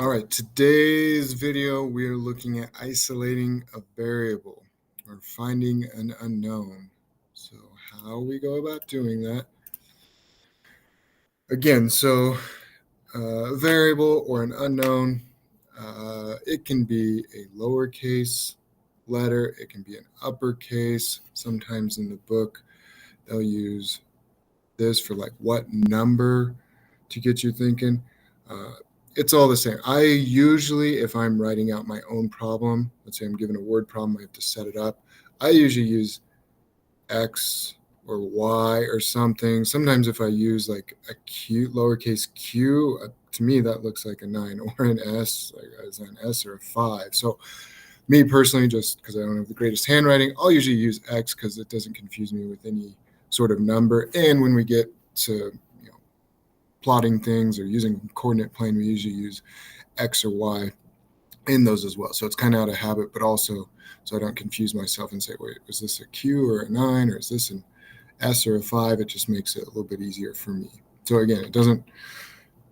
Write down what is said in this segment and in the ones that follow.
All right, today's video, we are looking at isolating a variable or finding an unknown. So how we go about doing that? Again, a variable or an unknown, it can be a lowercase letter, it can be an uppercase. Sometimes in the book, they'll use this for like what number to get you thinking. It's all the same. I usually, if I'm writing out my own problem, let's say I'm given a word problem, I have to set it up. I usually use X or Y or something. Sometimes if I use like a Q, lowercase q, to me that looks like a 9, or an S, like as an S or a 5. So me personally, just because I don't have the greatest handwriting, I'll usually use X because it doesn't confuse me with any sort of number. And when we get to plotting things or using coordinate plane, we usually use X or Y in those as well. So it's kind of out of habit, but also so I don't confuse myself and say, wait, is this a Q or a 9, or is this an S or a 5? It just makes it a little bit easier for me. So again,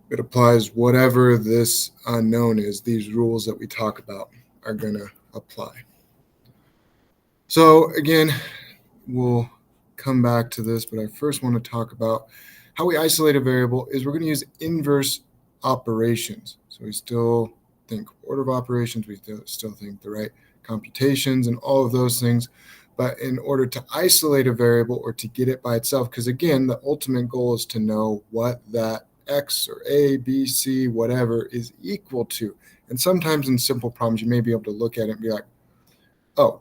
it applies whatever this unknown is. These rules that we talk about are going to apply. So again, we'll come back to this, but I first want to talk about how we isolate a variable. Is we're going to use inverse operations. So we still think order of operations, we still think the right computations and all of those things. But in order to isolate a variable or to get it by itself, because again, the ultimate goal is to know what that X or A, B, C, whatever is equal to. And sometimes in simple problems, you may be able to look at it and be like, oh,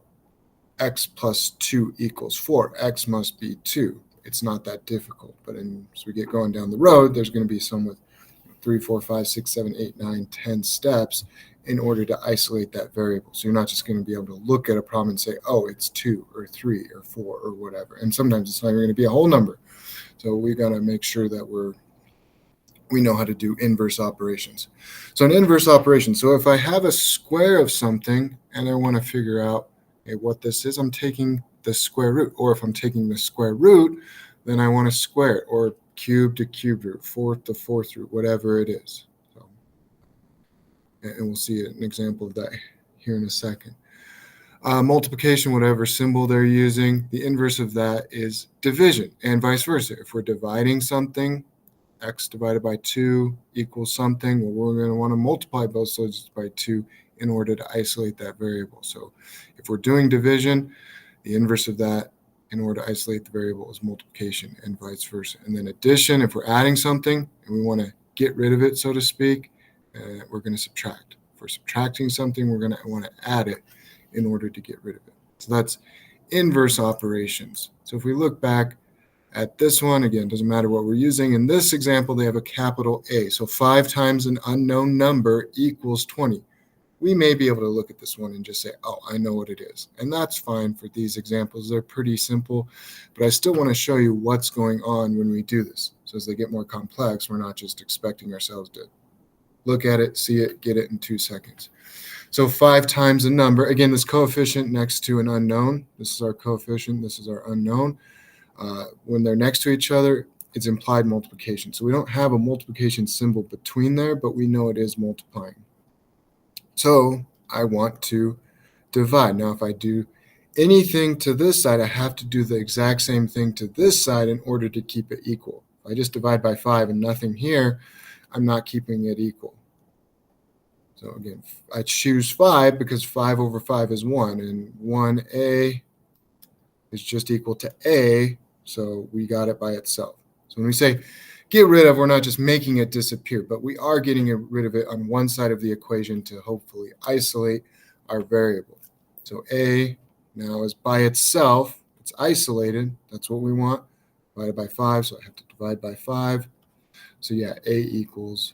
X plus 2 equals 4. X must be 2. It's not that difficult. But as we get going down the road, there's going to be some with 3, 4, 5, 6, 7, 8, 9, 10 steps in order to isolate that variable. So you're not just going to be able to look at a problem and say, oh, it's 2 or 3 or 4 or whatever. And sometimes it's not even going to be a whole number. So we got to make sure that we know how to do inverse operations. So an inverse operation. So if I have a square of something and I want to figure out what this is, I'm taking the square root. Or if I'm taking the square root, then I want to square it, or cube to cube root, fourth to fourth root, whatever it is. So, and we'll see an example of that here in a second. Multiplication, whatever symbol they're using, the inverse of that is division, and vice versa. If we're dividing something, x divided by 2 equals something, well, we're going to want to multiply both sides by 2 in order to isolate that variable. So if we're doing division, the inverse of that in order to isolate the variable is multiplication, and vice versa. And then addition, if we're adding something and we want to get rid of it, so to speak, we're going to subtract. If we're subtracting something, we're going to want to add it in order to get rid of it. So that's inverse operations. So if we look back at this one, again, doesn't matter what we're using. In this example, they have a capital A. So 5 times an unknown number equals 20. We may be able to look at this one and just say, oh, I know what it is. And that's fine for these examples. They're pretty simple, but I still want to show you what's going on when we do this. So as they get more complex, we're not just expecting ourselves to look at it, see it, get it in 2 seconds. So 5 times a number. Again, this coefficient next to an unknown. This is our coefficient. This is our unknown. When they're next to each other, it's implied multiplication. So we don't have a multiplication symbol between there, but we know it is multiplying. So I want to divide. Now, if I do anything to this side, I have to do the exact same thing to this side in order to keep it equal. If I just divide by 5 and nothing here, I'm not keeping it equal. So again, I choose 5 because 5 over 5 is 1, and 1a is just equal to a, so we got it by itself. So when we say get rid of, we're not just making it disappear, but we are getting rid of it on one side of the equation to hopefully isolate our variable. So a now is by itself, it's isolated, that's what we want, divided by 5, so I have to divide by 5. So yeah, a equals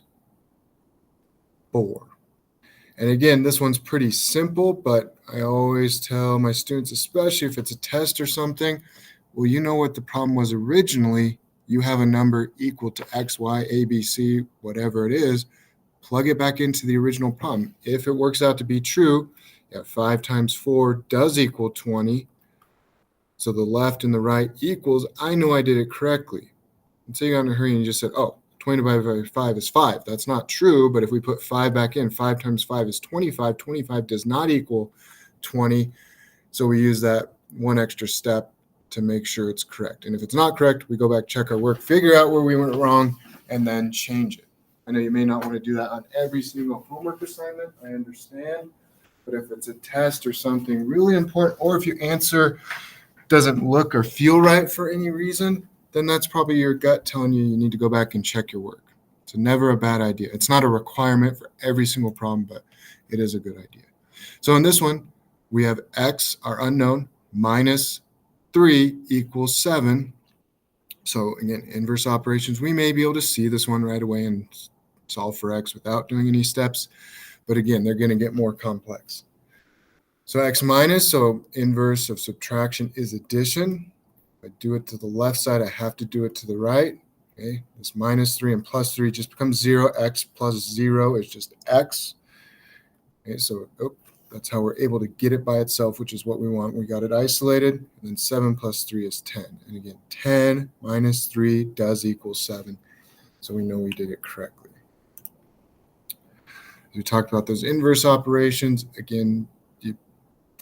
4. And again, this one's pretty simple, but I always tell my students, especially if it's a test or something, well, you know what the problem was originally. You have a number equal to x, y, a, b, c, whatever it is, plug it back into the original problem. If it works out to be true, 5 times 4 does equal 20. So the left and the right equals, I know I did it correctly. And so you got in a hurry and you just said, oh, 20 divided by 5 is 5. That's not true, but if we put 5 back in, 5 times 5 is 25. 25 does not equal 20. So we use that one extra step to make sure it's correct. And if it's not correct, we go back, check our work, figure out where we went wrong, and then change it. I know you may not want to do that on every single homework assignment. I understand. But if it's a test or something really important, or if your answer doesn't look or feel right for any reason, then that's probably your gut telling you you need to go back and check your work. It's never a bad idea. It's not a requirement for every single problem, but it is a good idea. So in this one, we have x, our unknown, minus 3 equals 7. So again, inverse operations, we may be able to see this one right away and solve for x without doing any steps. But again, they're going to get more complex. So x minus, so inverse of subtraction is addition. If I do it to the left side, I have to do it to the right. Okay, this minus 3 and plus 3 just becomes 0. X plus 0 is just x. Okay, so that's how we're able to get it by itself, which is what we want. We got it isolated. And then 7 plus 3 is 10. And again, 10 minus 3 does equal 7. So we know we did it correctly. We talked about those inverse operations. Again, if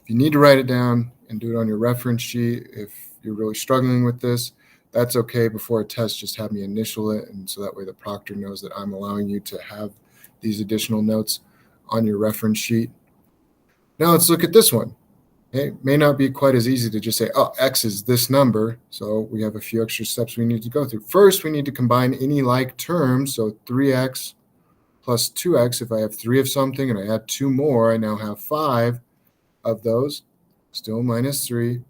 you need to write it down and do it on your reference sheet, if you're really struggling with this, that's okay. Before a test, just have me initial it. And so that way the proctor knows that I'm allowing you to have these additional notes on your reference sheet. Now let's look at this one. It may not be quite as easy to just say, oh, x is this number. So we have a few extra steps we need to go through. First, we need to combine any like terms. So 3x plus 2x. If I have 3 of something and I add 2 more, I now have 5 of those. Still minus 3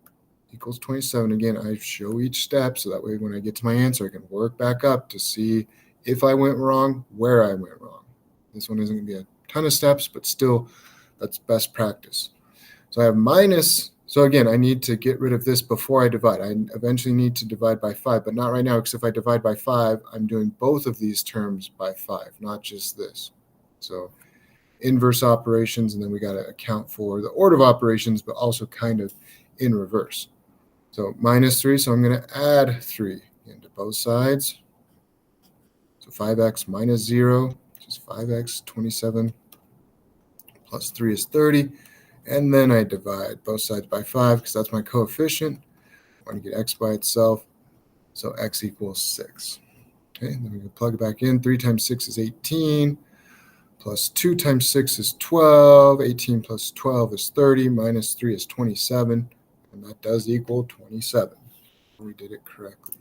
equals 27. Again, I show each step so that way when I get to my answer, I can work back up to see if I went wrong, where I went wrong. This one isn't going to be a ton of steps, but still, that's best practice. So I have minus. So again, I need to get rid of this before I divide. I eventually need to divide by 5, but not right now, because if I divide by 5, I'm doing both of these terms by 5, not just this. So inverse operations, and then we got to account for the order of operations, but also kind of in reverse. So minus 3, so I'm going to add 3 into both sides. So 5x minus 0, which is 5x, 27, plus 3 is 30. And then I divide both sides by 5 because that's my coefficient. I want to get x by itself. So x equals 6. Okay, then we can plug it back in. 3 times 6 is 18. Plus 2 times 6 is 12. 18 plus 12 is 30. Minus 3 is 27. And that does equal 27. We did it correctly.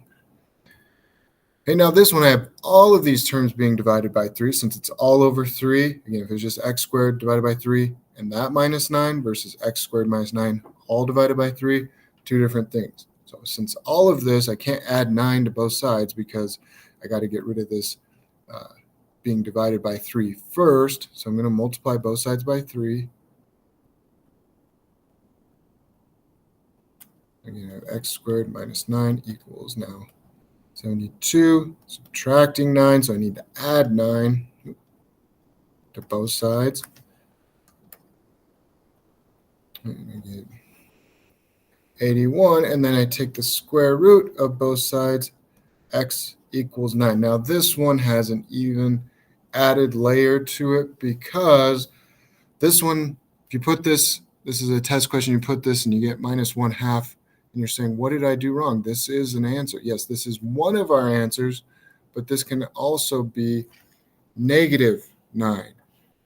Okay, now this one I have all of these terms being divided by 3 since it's all over 3. Again, if it's just x squared divided by 3 and that minus 9 versus x squared minus 9 all divided by 3, two different things. So since all of this, I can't add 9 to both sides because I got to get rid of this being divided by 3 first. So I'm going to multiply both sides by 3. Again, I have x squared minus 9 equals now 72. Subtracting 9, so I need to add 9 to both sides. I get 81, and then I take the square root of both sides. X equals 9. Now this one has an even added layer to it because this one, if you put this is a test question, you put this and you get minus 1/2, and you're saying, what did I do wrong? This is an answer. Yes, this is one of our answers, but this can also be negative 9.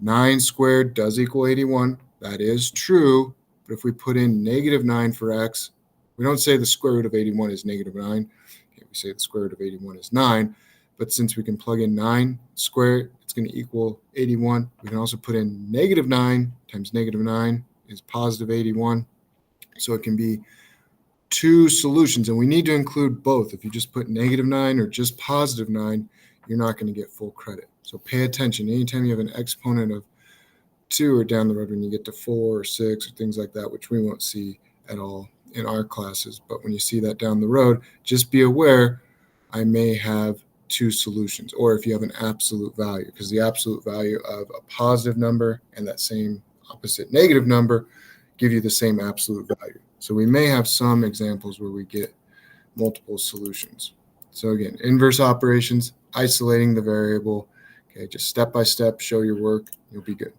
9 squared does equal 81. That is true. But if we put in negative 9 for x, we don't say the square root of 81 is negative 9. Okay, we say the square root of 81 is 9. But since we can plug in 9 squared, it's going to equal 81. We can also put in negative 9 times negative 9 is positive 81. So it can be two solutions, and we need to include both. If you just put negative 9 or just positive 9, you're not going to get full credit. So pay attention. Anytime you have an exponent of 2 or down the road when you get to 4 or 6 or things like that, which we won't see at all in our classes, but when you see that down the road, just be aware I may have two solutions, or if you have an absolute value, because the absolute value of a positive number and that same opposite negative number give you the same absolute value. So we may have some examples where we get multiple solutions. So again, inverse operations, isolating the variable. Okay, just step by step, show your work, you'll be good.